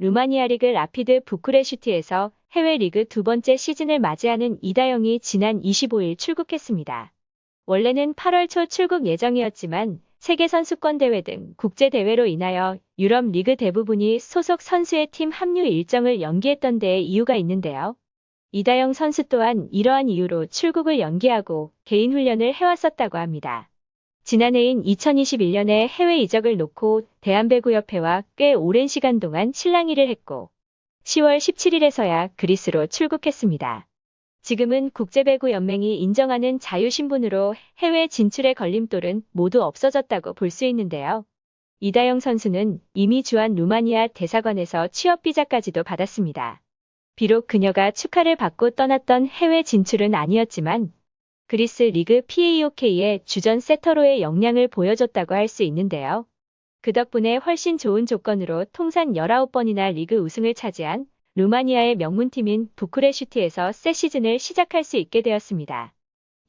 루마니아 리그 라피드 부쿠레슈티에서 해외 리그 두 번째 시즌을 맞이하는 이다영이 지난 25일 출국했습니다. 원래는 8월 초 출국 예정이었지만 세계선수권대회 등 국제대회로 인하여 유럽 리그 대부분이 소속 선수의 팀 합류 일정을 연기했던 데에 이유가 있는데요. 이다영 선수 또한 이러한 이유로 출국을 연기하고 개인 훈련을 해왔었다고 합니다. 지난해인 2021년에 해외 이적을 놓고 대한배구협회와 꽤 오랜 시간 동안 실랑이를 했고 10월 17일에서야 그리스로 출국했습니다. 지금은 국제배구연맹이 인정하는 자유신분으로 해외 진출의 걸림돌은 모두 없어졌다고 볼 수 있는데요. 이다영 선수는 이미 주한 루마니아 대사관에서 취업비자까지도 받았습니다. 비록 그녀가 축하를 받고 떠났던 해외 진출은 아니었지만 그리스 리그 PAOK의 주전 세터로의 역량을 보여줬다고 할 수 있는데요. 그 덕분에 훨씬 좋은 조건으로 통산 19번이나 리그 우승을 차지한 루마니아의 명문팀인 부쿠레슈티에서 새 시즌을 시작할 수 있게 되었습니다.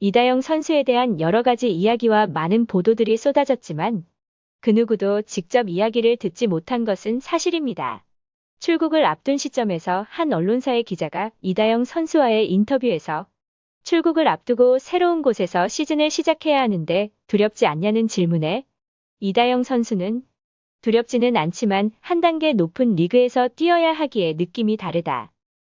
이다영 선수에 대한 여러 가지 이야기와 많은 보도들이 쏟아졌지만 그 누구도 직접 이야기를 듣지 못한 것은 사실입니다. 출국을 앞둔 시점에서 한 언론사의 기자가 이다영 선수와의 인터뷰에서 출국을 앞두고 새로운 곳에서 시즌을 시작해야 하는데 두렵지 않냐는 질문에 이다영 선수는 두렵지는 않지만 한 단계 높은 리그에서 뛰어야 하기에 느낌이 다르다.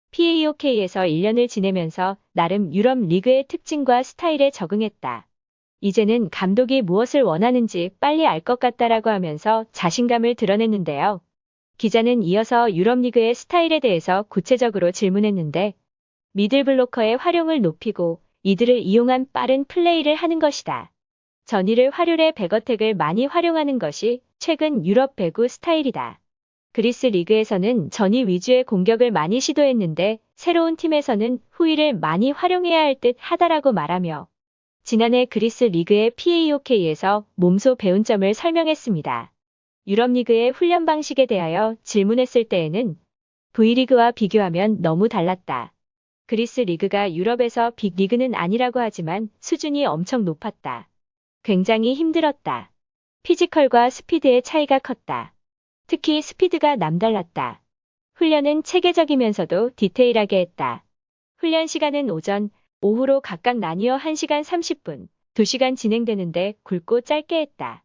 PAOK에서 1년을 지내면서 나름 유럽 리그의 특징과 스타일에 적응했다. 이제는 감독이 무엇을 원하는지 빨리 알 것 같다라고 하면서 자신감을 드러냈는데요. 기자는 이어서 유럽 리그의 스타일에 대해서 구체적으로 질문했는데 미들블로커의 활용을 높이고 이들을 이용한 빠른 플레이를 하는 것이다. 전위를 활용해 백어택을 많이 활용하는 것이 최근 유럽 배구 스타일이다. 그리스 리그에서는 전위 위주의 공격을 많이 시도했는데 새로운 팀에서는 후위를 많이 활용해야 할 듯 하다라고 말하며 지난해 그리스 리그의 PAOK에서 몸소 배운 점을 설명했습니다. 유럽 리그의 훈련 방식에 대하여 질문했을 때에는 V리그와 비교하면 너무 달랐다. 그리스 리그가 유럽에서 빅리그는 아니라고 하지만 수준이 엄청 높았다. 굉장히 힘들었다. 피지컬과 스피드의 차이가 컸다. 특히 스피드가 남달랐다. 훈련은 체계적이면서도 디테일하게 했다. 훈련 시간은 오전, 오후로 각각 나뉘어 1시간 30분, 2시간 진행되는데 굵고 짧게 했다.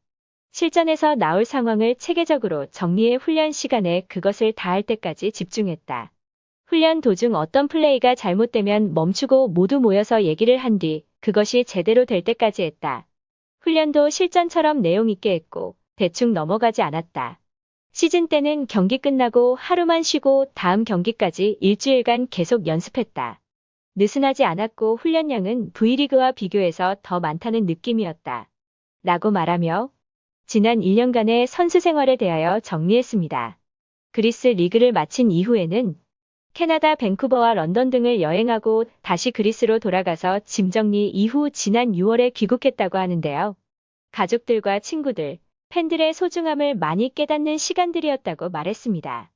실전에서 나올 상황을 체계적으로 정리해 훈련 시간에 그것을 다할 때까지 집중했다. 훈련 도중 어떤 플레이가 잘못되면 멈추고 모두 모여서 얘기를 한 뒤 그것이 제대로 될 때까지 했다. 훈련도 실전처럼 내용 있게 했고 대충 넘어가지 않았다. 시즌 때는 경기 끝나고 하루만 쉬고 다음 경기까지 일주일간 계속 연습했다. 느슨하지 않았고 훈련량은 V리그와 비교해서 더 많다는 느낌이었다. 라고 말하며 지난 1년간의 선수 생활에 대하여 정리했습니다. 그리스 리그를 마친 이후에는 캐나다 밴쿠버와 런던 등을 여행하고 다시 그리스로 돌아가서 짐 정리 이후 지난 6월에 귀국했다고 하는데요. 가족들과 친구들, 팬들의 소중함을 많이 깨닫는 시간들이었다고 말했습니다.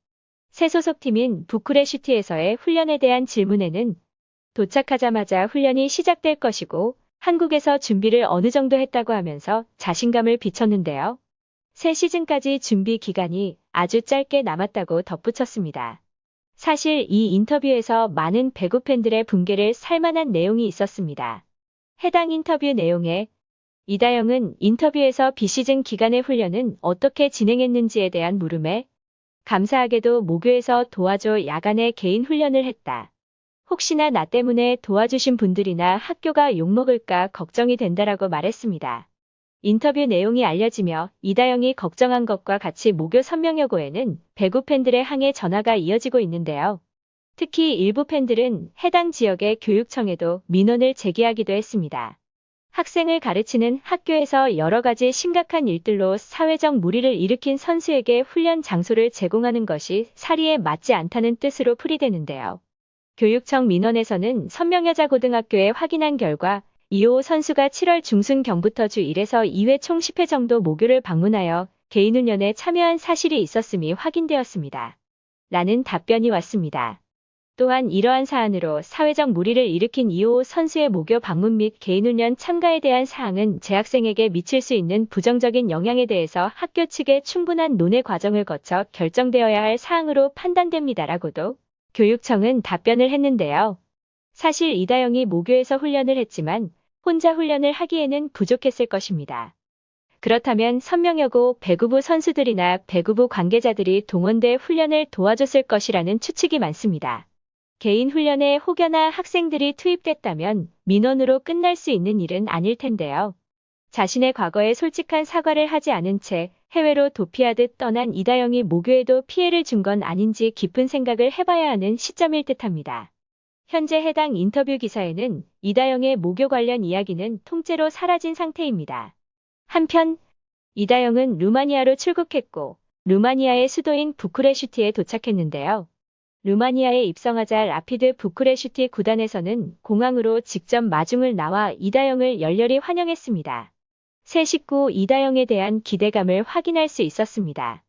새 소속팀인 부쿠레슈티에서의 훈련에 대한 질문에는 도착하자마자 훈련이 시작될 것이고 한국에서 준비를 어느 정도 했다고 하면서 자신감을 비췄는데요. 새 시즌까지 준비 기간이 아주 짧게 남았다고 덧붙였습니다. 사실 이 인터뷰에서 많은 배구 팬들의 붕괴를 살만한 내용이 있었습니다. 해당 인터뷰 내용에 이다영은 인터뷰에서 비시즌 기간의 훈련은 어떻게 진행했는지에 대한 물음에 감사하게도 모교에서 도와줘 야간에 개인 훈련을 했다. 혹시나 나 때문에 도와주신 분들이나 학교가 욕먹을까 걱정이 된다라고 말했습니다. 인터뷰 내용이 알려지며 이다영이 걱정한 것과 같이 모교 선명여고에는 배구 팬들의 항해 전화가 이어지고 있는데요. 특히 일부 팬들은 해당 지역의 교육청에도 민원을 제기하기도 했습니다. 학생을 가르치는 학교에서 여러 가지 심각한 일들로 사회적 물의를 일으킨 선수에게 훈련 장소를 제공하는 것이 사리에 맞지 않다는 뜻으로 풀이되는데요. 교육청 민원에서는 선명여자고등학교에 확인한 결과 이호 선수가 7월 중순경부터 주 1에서 2회 총 10회 정도 모교를 방문하여 개인훈련에 참여한 사실이 있었음이 확인되었습니다. 라는 답변이 왔습니다. 또한 이러한 사안으로 사회적 물의를 일으킨 이호 선수의 모교 방문 및 개인훈련 참가에 대한 사항은 재학생에게 미칠 수 있는 부정적인 영향에 대해서 학교 측의 충분한 논의 과정을 거쳐 결정되어야 할 사항으로 판단됩니다라고도 교육청은 답변을 했는데요. 사실 이다영이 모교에서 훈련을 했지만 혼자 훈련을 하기에는 부족했을 것입니다. 그렇다면 선명여고 배구부 선수들이나 배구부 관계자들이 동원돼 훈련을 도와줬을 것이라는 추측이 많습니다. 개인 훈련에 혹여나 학생들이 투입됐다면 민원으로 끝날 수 있는 일은 아닐 텐데요. 자신의 과거에 솔직한 사과를 하지 않은 채 해외로 도피하듯 떠난 이다영이 모교에도 피해를 준 건 아닌지 깊은 생각을 해봐야 하는 시점일 듯합니다. 현재 해당 인터뷰 기사에는 이다영의 모교 관련 이야기는 통째로 사라진 상태입니다. 한편 이다영은 루마니아로 출국했고 루마니아의 수도인 부쿠레슈티에 도착했는데요. 루마니아에 입성하자 라피드 부쿠레슈티 구단에서는 공항으로 직접 마중을 나와 이다영을 열렬히 환영했습니다. 새 식구 이다영에 대한 기대감을 확인할 수 있었습니다.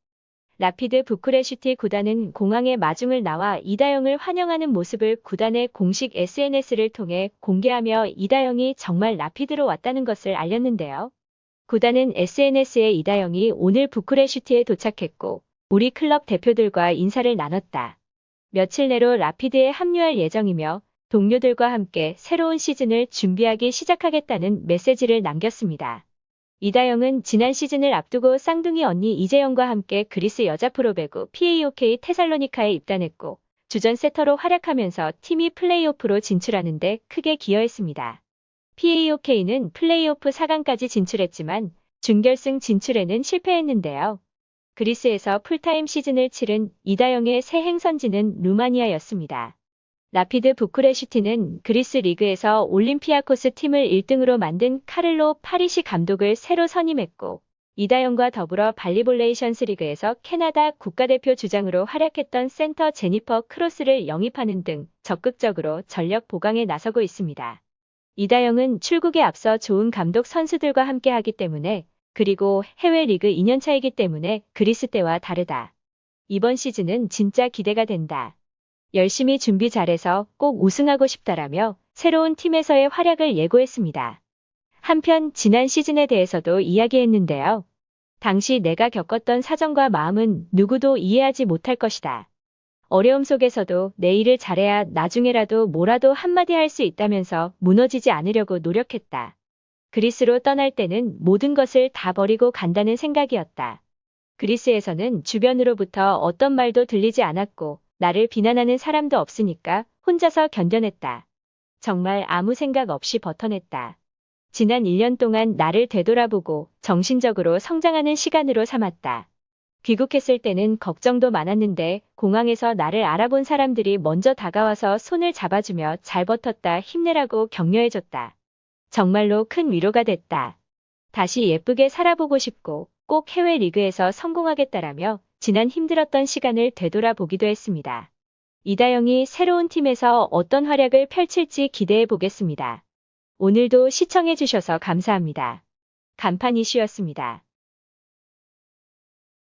라피드 부쿠레슈티 구단은 공항에 마중을 나와 이다영을 환영하는 모습을 구단의 공식 SNS를 통해 공개하며 이다영이 정말 라피드로 왔다는 것을 알렸는데요. 구단은 SNS에 이다영이 오늘 부쿠레슈티에 도착했고 우리 클럽 대표들과 인사를 나눴다. 며칠 내로 라피드에 합류할 예정이며 동료들과 함께 새로운 시즌을 준비하기 시작하겠다는 메시지를 남겼습니다. 이다영은 지난 시즌을 앞두고 쌍둥이 언니 이재영과 함께 그리스 여자 프로배구 PAOK 테살로니카에 입단했고 주전 세터로 활약하면서 팀이 플레이오프로 진출하는 데 크게 기여했습니다. PAOK는 플레이오프 4강까지 진출했지만 준결승 진출에는 실패했는데요. 그리스에서 풀타임 시즌을 치른 이다영의 새 행선지는 루마니아였습니다. 라피드 부쿠레슈티는 그리스 리그에서 올림피아코스 팀을 1등으로 만든 카를로 파리시 감독을 새로 선임했고 이다영과 더불어 발리볼레이션스 리그에서 캐나다 국가대표 주장으로 활약했던 센터 제니퍼 크로스를 영입하는 등 적극적으로 전력 보강에 나서고 있습니다. 이다영은 출국에 앞서 좋은 감독 선수들과 함께하기 때문에 그리고 해외 리그 2년차이기 때문에 그리스 때와 다르다. 이번 시즌은 진짜 기대가 된다. 열심히 준비 잘해서 꼭 우승하고 싶다라며 새로운 팀에서의 활약을 예고했습니다. 한편 지난 시즌에 대해서도 이야기했는데요. 당시 내가 겪었던 사정과 마음은 누구도 이해하지 못할 것이다. 어려움 속에서도 내 일을 잘해야 나중에라도 뭐라도 한마디 할 수 있다면서 무너지지 않으려고 노력했다. 그리스로 떠날 때는 모든 것을 다 버리고 간다는 생각이었다. 그리스에서는 주변으로부터 어떤 말도 들리지 않았고 나를 비난하는 사람도 없으니까 혼자서 견뎌냈다. 정말 아무 생각 없이 버텨냈다. 지난 1년 동안 나를 되돌아보고 정신적으로 성장하는 시간으로 삼았다. 귀국했을 때는 걱정도 많았는데 공항에서 나를 알아본 사람들이 먼저 다가와서 손을 잡아주며 잘 버텼다 힘내라고 격려해줬다. 정말로 큰 위로가 됐다. 다시 예쁘게 살아보고 싶고 꼭 해외 리그에서 성공하겠다라며 지난 힘들었던 시간을 되돌아보기도 했습니다. 이다영이 새로운 팀에서 어떤 활약을 펼칠지 기대해 보겠습니다. 오늘도 시청해 주셔서 감사합니다. 간판 이슈였습니다.